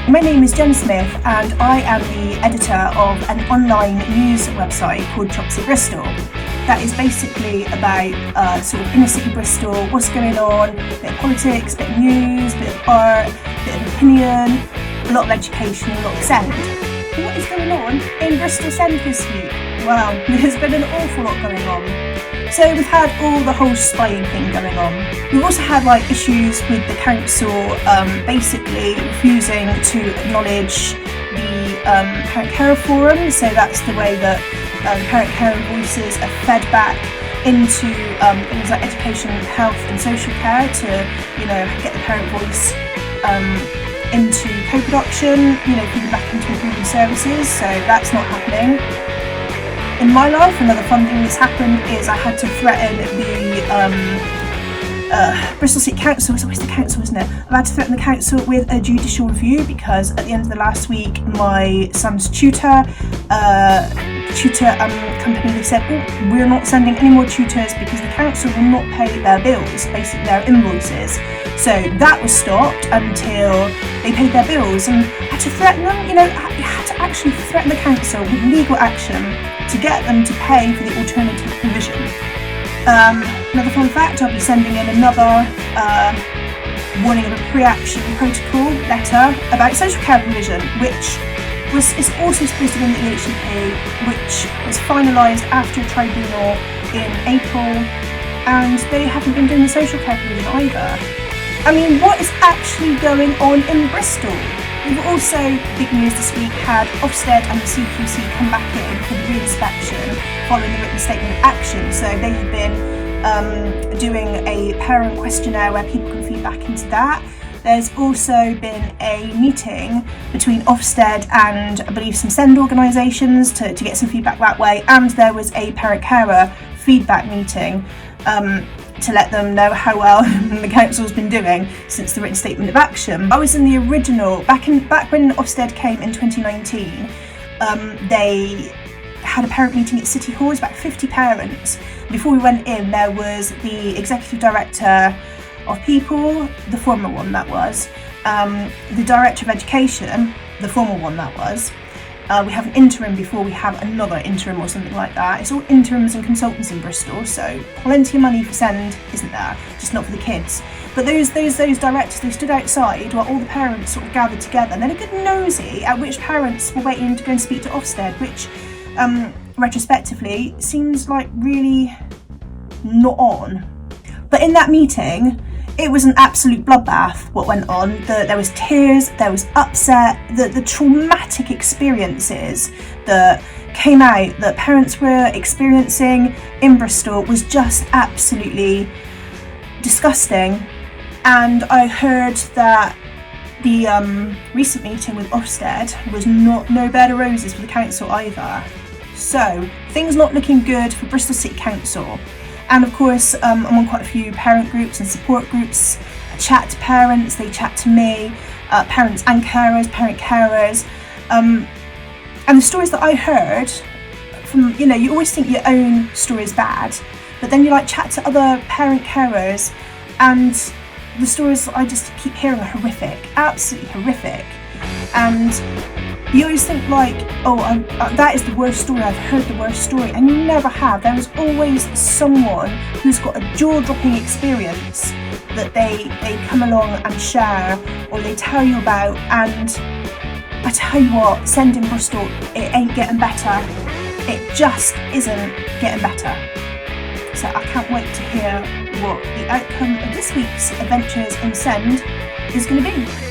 My name is Jen Smith and I am the editor of an online news website called Chopsy Bristol. That is basically about sort of inner city Bristol, what's going on, a bit of politics, a bit of news, a bit of art, a bit of opinion, a lot of education, a lot of send. And what is going on in Bristol Send this week? Well, there's been an awful lot going on. So we've had all the whole spying thing going on. We've also had issues with the council basically refusing to acknowledge the parent carer forum. So that's the way that parent carer voices are fed back into things like education, health and social care to get the parent voice into co-production, feeding back into improving services. So that's not happening. In my life, another fun thing that's happened is I had to threaten the Bristol City Council. It's always the council, isn't it? I had to threaten the council with a judicial review because at the end of the last week, my son's tutor company, they said, we're not sending any more tutors because the council will not pay their bills, basically their invoices. So that was stopped until they paid their bills, and I had to threaten them. I had to actually threaten the council with legal action to get them to pay for the alternative provision. Another fun fact, I'll be sending in another warning of a pre-action protocol letter about social care provision, which is also supposed to be in the EHCP, which was finalised after a tribunal in April, and they haven't been doing the social care provision either. I mean, what is actually going on in Bristol? We've also, big news this week, had Ofsted and the CQC come back in for the re-inspection following the written statement of action. So they have been doing a parent questionnaire where people can feed back into that. There's also been a meeting between Ofsted and I believe some Send organisations to get some feedback that way, and there was a parent carer feedback meeting to let them know how well the council's been doing since the written statement of action. I was in the original, back when Ofsted came in 2019, they had a parent meeting at City Hall. It was about 50 parents. Before we went in, there was the Executive Director of People, the former one that was, the Director of Education, the former one that was. We have an interim before we have another interim or something like that. It's all interims and consultants in Bristol, so plenty of money for Send, isn't there? Just not for the kids. But those directors, they stood outside while all the parents sort of gathered together, and then a good nosy at which parents were waiting to go and speak to Ofsted, which retrospectively seems like really not on. But in that meeting, it was an absolute bloodbath what went on. There was tears, there was upset, the traumatic experiences that came out that parents were experiencing in Bristol was just absolutely disgusting. And I heard that the recent meeting with Ofsted was no bed of roses for the council either. So things not looking good for Bristol City Council. And of course, I'm on quite a few parent groups and support groups. I chat to parents, they chat to me, parents and carers, parent carers. And the stories that I heard from, you always think your own story is bad, but then you chat to other parent carers, and the stories I just keep hearing are horrific, absolutely horrific. And you always think that is the worst story, I've heard the worst story, and you never have. There is always someone who's got a jaw-dropping experience that they come along and share, or they tell you about, and I tell you what, Send in Bristol, it ain't getting better. It just isn't getting better. So I can't wait to hear what the outcome of this week's Adventures in Send is going to be.